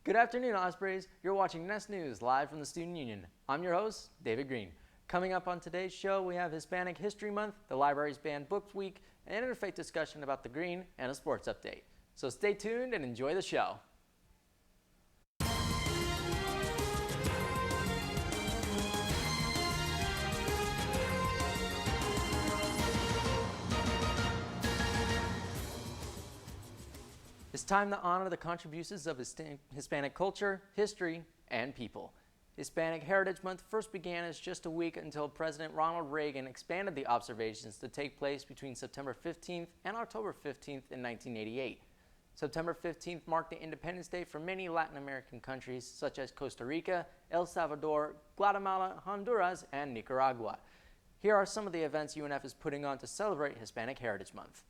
Good afternoon, Ospreys. You're watching Nest News live from the Student Union. I'm your host, David Green. Coming up on today's show, we have Hispanic History Month, the library's banned books week, an interfaith discussion about the green, and a sports update. So stay tuned and enjoy the show. It's time to honor the contributions of Hispanic culture, history, and people. Hispanic Heritage Month first began as just a week until President Ronald Reagan expanded the observations to take place between September 15th and October 15th in 1988. September 15th marked the Independence Day for many Latin American countries such as Costa Rica, El Salvador, Guatemala, Honduras, and Nicaragua. Here are some of the events UNF is putting on to celebrate Hispanic Heritage Month.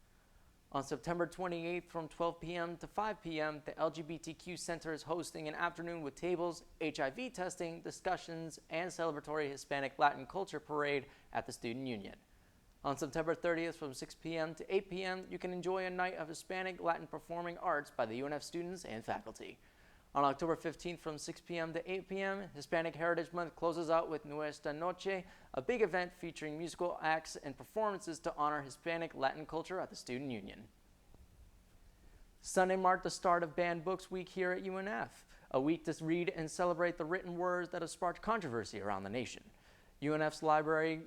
On September 28th from 12 p.m. to 5 p.m., the LGBTQ Center is hosting an afternoon with tables, HIV testing, discussions, and celebratory Hispanic Latin culture parade at the Student Union. On September 30th from 6 p.m. to 8 p.m., you can enjoy a night of Hispanic Latin performing arts by the UNF students and faculty. On October 15th from 6 p.m. to 8 p.m., Hispanic Heritage Month closes out with Nuestra Noche, a big event featuring musical acts and performances to honor Hispanic Latin culture at the Student Union. Sunday marked the start of Banned Books Week here at UNF, a week to read and celebrate the written words that have sparked controversy around the nation. UNF's Library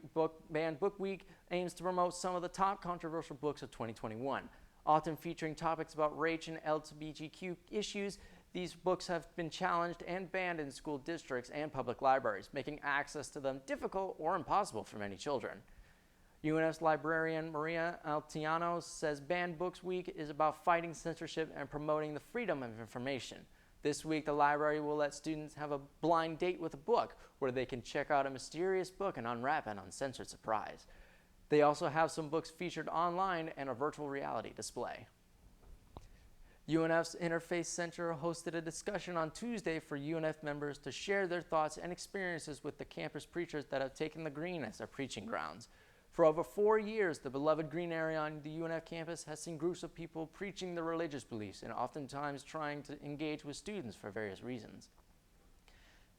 Banned Book Week aims to promote some of the top controversial books of 2021, often featuring topics about race and LGBTQ issues. These books have been challenged and banned in school districts and public libraries, making access to them difficult or impossible for many children. UNF's librarian Maria Altiano says Banned Books Week is about fighting censorship and promoting the freedom of information. This week, the library will let students have a blind date with a book where they can check out a mysterious book and unwrap an uncensored surprise. They also have some books featured online and a virtual reality display. UNF's Interfaith Center hosted a discussion on Tuesday for UNF members to share their thoughts and experiences with the campus preachers that have taken the green as their preaching grounds. For over 4 years, the beloved green area on the UNF campus has seen groups of people preaching their religious beliefs and oftentimes trying to engage with students for various reasons.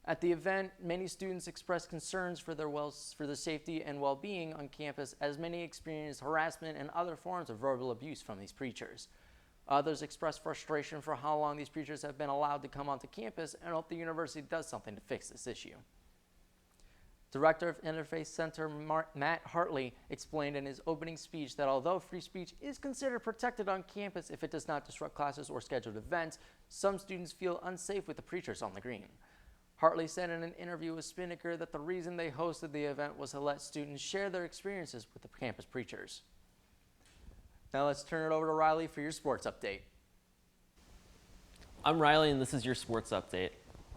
At the event, many students expressed concerns for their safety and well-being on campus, as many experienced harassment and other forms of verbal abuse from these preachers. Others expressed frustration for how long these preachers have been allowed to come onto campus and hope the university does something to fix this issue. Director of Interfaith Center Matt Hartley explained in his opening speech that although free speech is considered protected on campus if it does not disrupt classes or scheduled events, some students feel unsafe with the preachers on the green. Hartley said in an interview with Spinnaker that the reason they hosted the event was to let students share their experiences with the campus preachers. Now let's turn it over to Riley for your sports update. I'm Riley and this is your sports update.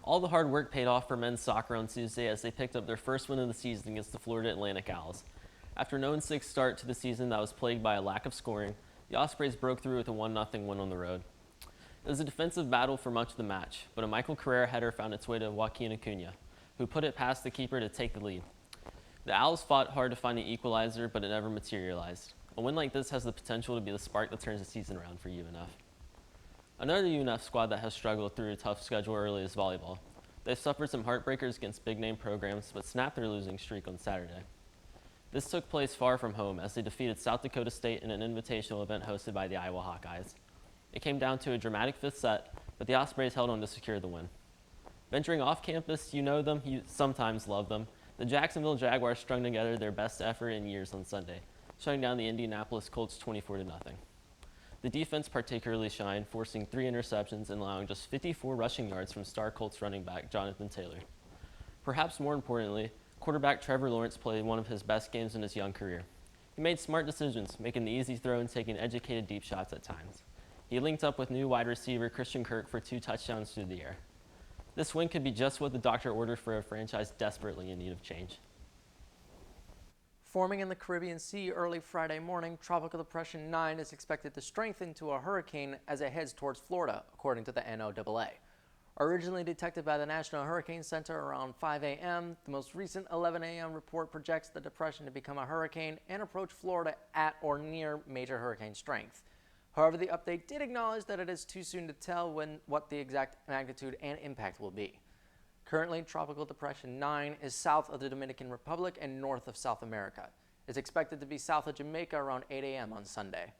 All the hard work paid off for men's soccer on Tuesday as they picked up their first win of the season against the Florida Atlantic Owls. After an 0-6 start to the season that was plagued by a lack of scoring, the Ospreys broke through with a 1-0 win on the road. It was a defensive battle for much of the match, but a Michael Carrera header found its way to Joaquin Acuna, who put it past the keeper to take the lead. The Owls fought hard to find the equalizer, but it never materialized. A win like this has the potential to be the spark that turns the season around for UNF. Another UNF squad that has struggled through a tough schedule early is volleyball. They've suffered some heartbreakers against big-name programs, but snapped their losing streak on Saturday. This took place far from home as they defeated South Dakota State in an invitational event hosted by the Iowa Hawkeyes. It came down to a dramatic fifth set, but the Ospreys held on to secure the win. Venturing off campus, you know them, you sometimes love them. The Jacksonville Jaguars strung together their best effort in years on Sunday, shutting down the Indianapolis Colts 24-0. The defense particularly shined, forcing 3 interceptions and allowing just 54 rushing yards from star Colts running back Jonathan Taylor. Perhaps more importantly, quarterback Trevor Lawrence played one of his best games in his young career. He made smart decisions, making the easy throw and taking educated deep shots at times. He linked up with new wide receiver Christian Kirk for 2 touchdowns through the air. This win could be just what the doctor ordered for a franchise desperately in need of change. Forming in the Caribbean Sea early Friday morning, Tropical Depression 9 is expected to strengthen to a hurricane as it heads towards Florida, according to the NOAA. Originally detected by the National Hurricane Center around 5 a.m., the most recent 11 a.m. report projects the depression to become a hurricane and approach Florida at or near major hurricane strength. However, the update did acknowledge that it is too soon to tell what the exact magnitude and impact will be. Currently, Tropical Depression 9 is south of the Dominican Republic and north of South America. It's expected to be south of Jamaica around 8 a.m. on Sunday.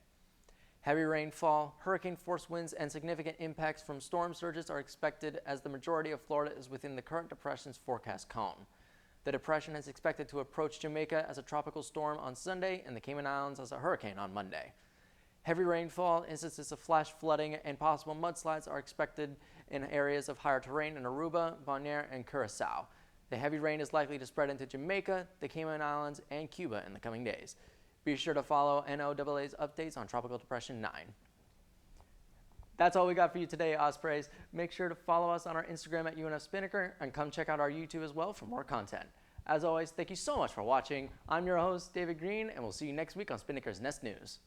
Heavy rainfall, hurricane-force winds, and significant impacts from storm surges are expected as the majority of Florida is within the current depression's forecast cone. The depression is expected to approach Jamaica as a tropical storm on Sunday and the Cayman Islands as a hurricane on Monday. Heavy rainfall, instances of flash flooding, and possible mudslides are expected in areas of higher terrain in Aruba, Bonaire, and Curacao. The heavy rain is likely to spread into Jamaica, the Cayman Islands, and Cuba in the coming days. Be sure to follow NOAA's updates on Tropical Depression 9. That's all we got for you today, Ospreys. Make sure to follow us on our Instagram at UNF Spinnaker and come check out our YouTube as well for more content. As always, thank you so much for watching. I'm your host, David Green, and we'll see you next week on Spinnaker's Nest News.